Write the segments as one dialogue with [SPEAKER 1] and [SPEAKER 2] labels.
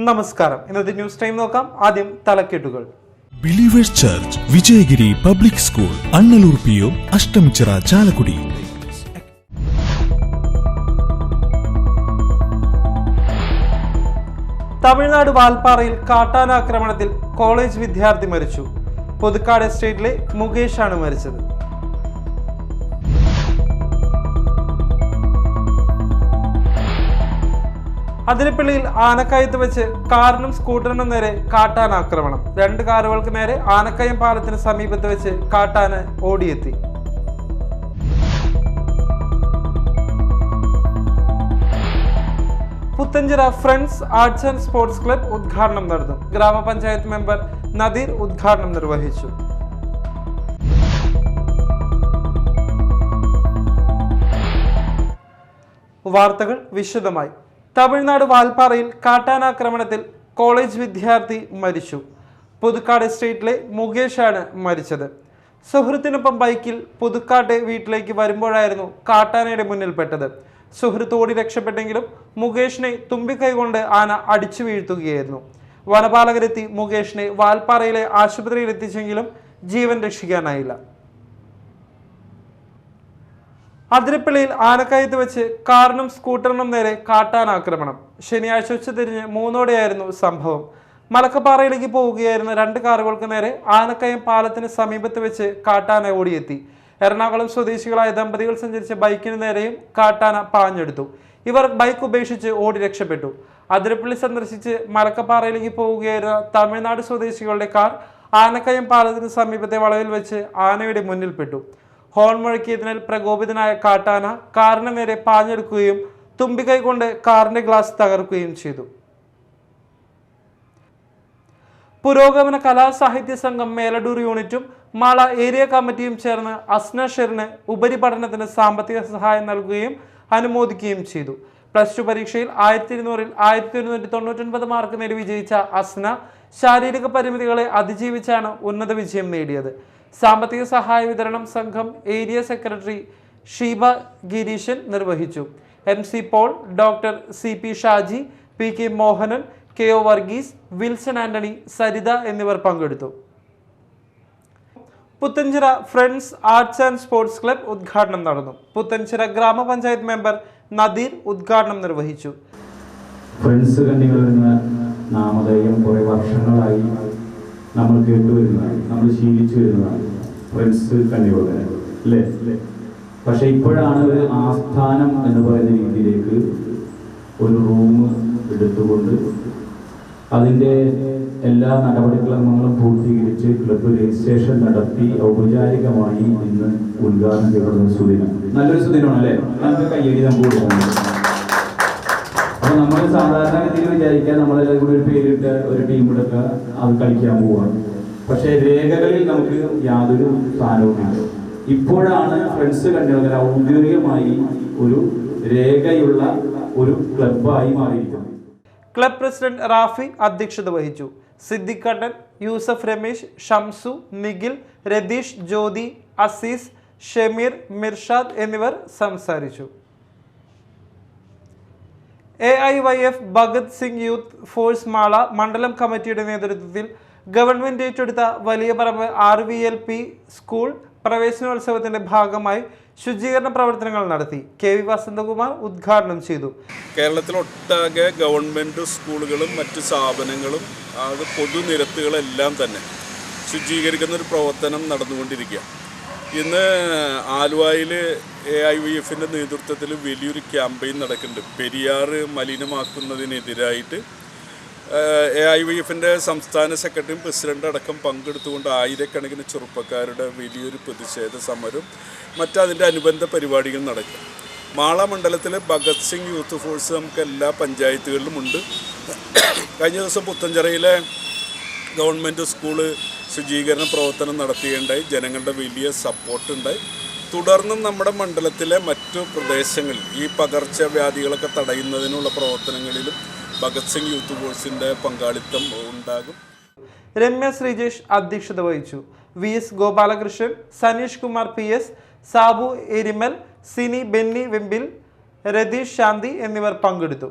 [SPEAKER 1] നമസ്കാരം. ഇന്നത്തെ news time നോക്കാം. ആദ്യം തലക്കെട്ടുകൾ.
[SPEAKER 2] Believers church Vijayagiri public school, Annalur PO, Ashtamichira, Chalakudy.
[SPEAKER 1] Tamil Nadu വാൽപ്പാറയിൽ കാട്ടാനാക്രമണത്തിൽ കോളേജ് വിദ്യാർത്ഥി മരിച്ചു. പുതുക്കാട് എസ്റ്റേറ്റിലെ മുകേഷാണ് മരിച്ചത്. അതിരപ്പള്ളിയിൽ ആനക്കയത്ത് വെച്ച് കാറിനും സ്കൂട്ടറിനും നേരെ കാട്ടാനാക്രമണം. 2 കാറുകൾക്ക് നേരെ ആനക്കയം പാലത്തിന് സമീപത്ത് വെച്ച് കാട്ടാന ഓടിയെത്തി. Puthenchira friends arts and sports club ഉദ്ഘാടനം നടന്നു. ഗ്രാമപഞ്ചായത്ത് മെമ്പർ നദീർ ഉദ്ഘാടനം നിർവഹിച്ചു. വാർത്തകൾ വിശദമായി. തമിഴ്നാട് വാൽപ്പാറയിൽ കാട്ടാനാക്രമണത്തിൽ കോളേജ് വിദ്യാർത്ഥി മരിച്ചു. പുതുക്കാട് എസ്റ്റേറ്റിലെ മുകേഷാണ് മരിച്ചത്. സുഹൃത്തിനൊപ്പം ബൈക്കിൽ പുതുക്കാട്ടെ വീട്ടിലേക്ക് വരുമ്പോഴായിരുന്നു കാട്ടാനയുടെ മുന്നിൽപ്പെട്ടത്. സുഹൃത്ത് ഓടി രക്ഷപ്പെട്ടെങ്കിലും മുകേഷിനെ തുമ്പിക്കൈ കൊണ്ട് ആന അടിച്ചു വീഴ്ത്തുകയായിരുന്നു. വനപാലകരെത്തി മുകേഷിനെ വാൽപ്പാറയിലെ ആശുപത്രിയിൽ എത്തിച്ചെങ്കിലും ജീവൻ രക്ഷിക്കാനായില്ല. അതിരപ്പള്ളിയിൽ ആനക്കയത്ത് വെച്ച് കാറിനും സ്കൂട്ടറിനും നേരെ കാട്ടാനാക്രമണം. ശനിയാഴ്ച ഉച്ചതിരിഞ്ഞ് 3:00-ഓടെയായിരുന്നു സംഭവം. മലക്കപ്പാറയിലേക്ക് പോവുകയായിരുന്ന 2 കാറുകൾക്ക് നേരെ ആനക്കയം പാലത്തിന് സമീപത്ത് വെച്ച് കാട്ടാന ഓടിയെത്തി. എറണാകുളം സ്വദേശികളായ ദമ്പതികൾ സഞ്ചരിച്ച ബൈക്കിന് നേരെയും കാട്ടാന പാഞ്ഞെടുത്തു. ഇവർ ബൈക്ക് ഉപേക്ഷിച്ച് ഓടി രക്ഷപ്പെട്ടു. അതിരപ്പള്ളി സന്ദർശിച്ച് മലക്കപ്പാറയിലേക്ക് പോവുകയായിരുന്ന തമിഴ്നാട് സ്വദേശികളുടെ കാർ ആനക്കയം പാലത്തിന് സമീപത്തെ വളവിൽ വെച്ച് ആനയുടെ മുന്നിൽപ്പെട്ടു. ഹോൺ മുഴക്കിയതിനാൽ പ്രകോപിതനായ കാട്ടാന കാറിന് നേരെ പാഞ്ഞെടുക്കുകയും തുമ്പിക്കൈ കൊണ്ട് കാറിന്റെ ഗ്ലാസ് തകർക്കുകയും ചെയ്തു. പുരോഗമന കലാ സാഹിത്യ സംഘം മേലടൂർ യൂണിറ്റും മാള ഏരിയ കമ്മിറ്റിയും ചേർന്ന് അസ്ന ഷെറിന് ഉപരിപഠനത്തിന് സാമ്പത്തിക സഹായം നൽകുകയും അനുമോദിക്കുകയും ചെയ്തു. +2 പരീക്ഷയിൽ 1200-ൽ 1199 മാർക്ക് നേടി വിജയിച്ച അസ്ന ശാരീരിക പരിമിതികളെ അതിജീവിച്ചാണ് ഉന്നത വിജയം നേടിയത്. സാമ്പത്തിക സഹായ വിതരണം സംഘം ഏരിയ സെക്രട്ടറി ഷീബ ഗിരീശൻ നിർവഹിച്ചു. MC Paul, doctor CP Shaji, PK Mohanan, KO Varghese, Wilson Antony, Saritha എന്നിവർ പങ്കെടുത്തു. Puthenchira friends arts and sports club ഉദ്ഘാടനം നടന്നു. പുത്തഞ്ചിറ ഗ്രാമപഞ്ചായത്ത് മെമ്പർ നദീർ ഉദ്ഘാടനം നിർവഹിച്ചു.
[SPEAKER 3] ഫ്രണ്ട്സ് കണ്ണികളുന്ന നാമധേയം കുറെ വർഷങ്ങളായി നമ്മൾ കേട്ടുവരുന്നതാണ്, നമ്മൾ ശീലിച്ചു വരുന്നതാണ്. ഫ്രണ്ട്സ് കണ്ണികളുടെ അല്ലേ? പക്ഷെ ഇപ്പോഴാണ് ഒരു ആസ്ഥാനം എന്ന് പറയുന്ന രീതിയിലേക്ക് ഒരു റൂം എടുത്തുകൊണ്ട് അതിൻ്റെ എല്ലാ നടപടിക്രമങ്ങളും പൂർത്തീകരിച്ച് ക്ലബ്ബ് രജിസ്ട്രേഷൻ നടത്തി ഔപചാരികമായി ഇന്ന് ഉദ്ഘാടനം ചെയ്യപ്പെടുന്ന സുദിനം. നല്ലൊരു സുദിനമാണ് അല്ലേ? നമുക്ക് കയ്യടി നമുക്ക് കൊടുക്കുന്നത്. അപ്പൊ നമ്മൾ സാധാരണഗതിയിൽ വിചാരിക്കാൻ നമ്മളെല്ലാം കൂടി ഒരു പേരിട്ട് ഒരു ടീം എടുക്കുക, അത് കളിക്കാൻ പോവാണ്. പക്ഷെ രേഖകളിൽ നമുക്ക് യാതൊരു സ്ഥാനവുമില്ല. ഇപ്പോഴാണ് ഫ്രണ്ട്സ് കണ്ണികൾ ഔദ്യോഗികമായി ഒരു രേഖയുള്ള ഒരു ക്ലബ്ബായി മാറിയിരിക്കുന്നത്.
[SPEAKER 1] ക്ലബ് പ്രസിഡന്റ് റാഫി അധ്യക്ഷത വഹിച്ചു. സിദ്ദിഖ് കണ്ണൻ, യൂസഫ് രമേശ്, ഷംസു, നിഖിൽ, രതീഷ്, ജ്യോതി, അസീസ്, ഷമീർ, മിർഷാദ് എന്നിവർ സംസാരിച്ചു. AIYF Bhagat Singh youth force Mala മണ്ഡലം കമ്മിറ്റിയുടെ നേതൃത്വത്തിൽ ഗവൺമെന്റ് ഏറ്റെടുത്ത വലിയ പറമ്പ് RVLP സ്കൂൾ പ്രവേശനോത്സവത്തിന്റെ ഭാഗമായി ശുചീകരണ പ്രവർത്തനങ്ങൾ നടത്തി. KV വസന്തകുമാർ ഉദ്ഘാടനം ചെയ്തു.
[SPEAKER 4] കേരളത്തിലൊട്ടാകെ ഗവൺമെൻറ് സ്കൂളുകളും മറ്റ് സ്ഥാപനങ്ങളും അത് പൊതുനിരത്തുകളെല്ലാം തന്നെ ശുചീകരിക്കുന്ന ഒരു പ്രവർത്തനം നടന്നുകൊണ്ടിരിക്കുക. ഇന്ന് ആലുവയിൽ AIYFൻ്റെ നേതൃത്വത്തിൽ വലിയൊരു ക്യാമ്പയിൻ നടക്കുന്നുണ്ട്. പെരിയാർ മലിനമാക്കുന്നതിനെതിരായിട്ട് AIYFൻ്റെ സംസ്ഥാന സെക്രട്ടറിയും പ്രസിഡന്റ് അടക്കം പങ്കെടുത്തുകൊണ്ട് ആയിരക്കണക്കിന് ചെറുപ്പക്കാരുടെ വലിയൊരു പ്രതിഷേധ സമരം മറ്റതിൻ്റെ അനുബന്ധ പരിപാടികൾ നടക്കും. മാള മണ്ഡലത്തിലെ ഭഗത് സിംഗ് യൂത്ത് ഫോഴ്സ് നമുക്ക് എല്ലാ പഞ്ചായത്തുകളിലും ഉണ്ട്. കഴിഞ്ഞ ദിവസം പുത്തഞ്ചിറയിലെ ഗവൺമെൻറ് സ്കൂള് ശുചീകരണ പ്രവർത്തനം നടത്തുകയുണ്ടായി. ജനങ്ങളുടെ വലിയ സപ്പോർട്ടുണ്ടായി. തുടർന്നും നമ്മുടെ മണ്ഡലത്തിലെ മറ്റു പ്രദേശങ്ങളിൽ ഈ പകർച്ചവ്യാധികളൊക്കെ തടയുന്നതിനുള്ള പ്രവർത്തനങ്ങളിലും ഭഗത് സിംഗ് യൂത്ത് ഫോഴ്സിൻ്റെ പങ്കാളിത്തം ഉണ്ടാകും.
[SPEAKER 1] രമ്യ ശ്രീജേഷ് അധ്യക്ഷത വഹിച്ചു. VS ഗോപാലകൃഷ്ണൻ, സനീഷ് കുമാർ PS, സാബു എരിമൽ, സിനി ബെന്നി വെമ്പിൽ, രതീഷ് ശാന്തി എന്നിവർ പങ്കെടുത്തു.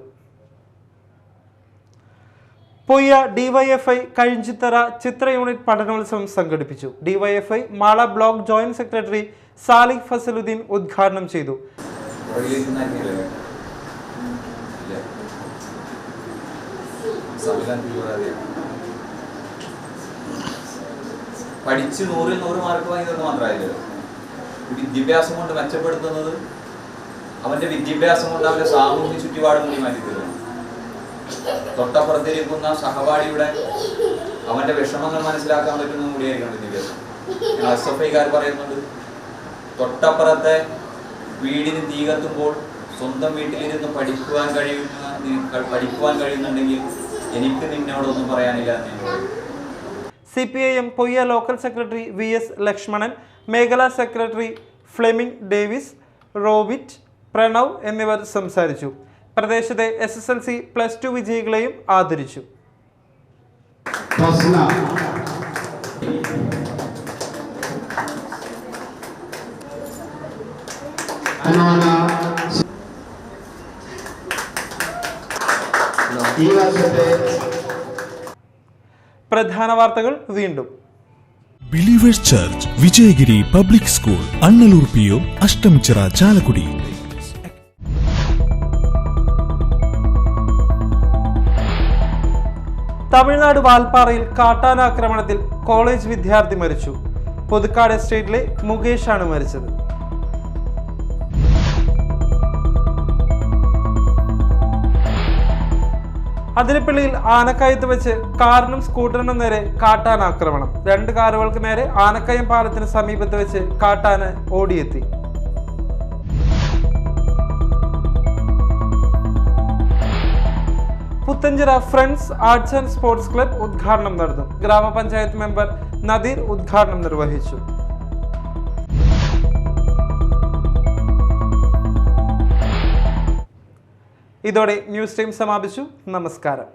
[SPEAKER 1] പൊയ്യ ഡിവൈഎഫ്ഐ കഴിഞ്ചിത്തറ ചിത്ര യൂണിറ്റ് പഠനോത്സവം സംഘടിപ്പിച്ചു. DYFI Mala block joint secretary Salih Fasaludheen ഉദ്ഘാടനം ചെയ്തു.
[SPEAKER 5] പഠിച്ച് 100-ൽ 100 മാർക്ക് വാങ്ങിയത് മാത്രമായില്ലല്ലോ. വിദ്യാഭ്യാസം കൊണ്ട് മെച്ചപ്പെടുത്തുന്നത് അവന്റെ വിദ്യാഭ്യാസം കൊണ്ട് അവന്റെ സാമൂഹ്യ ചുറ്റുപാടും കൂടി മാറ്റിത്തരുന്നു. തൊട്ടപ്പുറത്തിരിക്കുന്ന സഹപാഠിയുടെ അവന്റെ വിഷമങ്ങൾ മനസ്സിലാക്കാൻ പറ്റുന്നതും കൂടിയായിരിക്കണം വിദ്യാഭ്യാസം. SFIക്കാർ പറയുന്നുണ്ട്, തൊട്ടപ്പുറത്തെ വീടിന് തീ കത്തുമ്പോൾ സ്വന്തം വീട്ടിലിരുന്ന് പഠിക്കുവാൻ കഴിയുന്നുണ്ടെങ്കിൽ എനിക്ക് നിന്നോടൊന്നും പറയാനില്ല എന്ന് എന്നോട്.
[SPEAKER 1] CPIM Poyya local secretary VS Lakshmanan, മേഖലാ സെക്രട്ടറി ഫ്ലെമിംഗ് ഡേവിസ്, റോബിറ്റ്, പ്രണവ് എന്നിവർ സംസാരിച്ചു. പ്രദേശത്തെ SSLC +2 വിജയികളെയും ആദരിച്ചു. പ്രധാന വാർത്തകൾ വീണ്ടും.
[SPEAKER 2] Believers church Vijayagiri public school, Annalur PO, Ashtamichira, Chalakudy.
[SPEAKER 1] Tamil Nadu വാൽപ്പാറയിൽ കാട്ടാനാക്രമണത്തിൽ കോളേജ് വിദ്യാർത്ഥി മരിച്ചു. പുതുക്കാട് എസ്റ്റേറ്റിലെ മുകേഷാണ് മരിച്ചത്. അതിരപ്പള്ളിയിൽ ആനക്കയത്ത് വെച്ച് കാറിനും സ്കൂട്ടറിനും നേരെ കാട്ടാനാക്രമണം. 2 കാറുകൾക്ക് നേരെ ആനക്കയം പാലത്തിന് സമീപത്ത് വെച്ച് കാട്ടാന ഓടിയെത്തി. Puthenchira friends arts and sports club ഉദ്ഘാടനം നടന്നു. ഗ്രാമപഞ്ചായത്ത് മെമ്പർ നദീർ ഉദ്ഘാടനം നിർവഹിച്ചു. ഇതോടെ ന്യൂസ് ടൈം സമാപിച്ചു. നമസ്കാരം.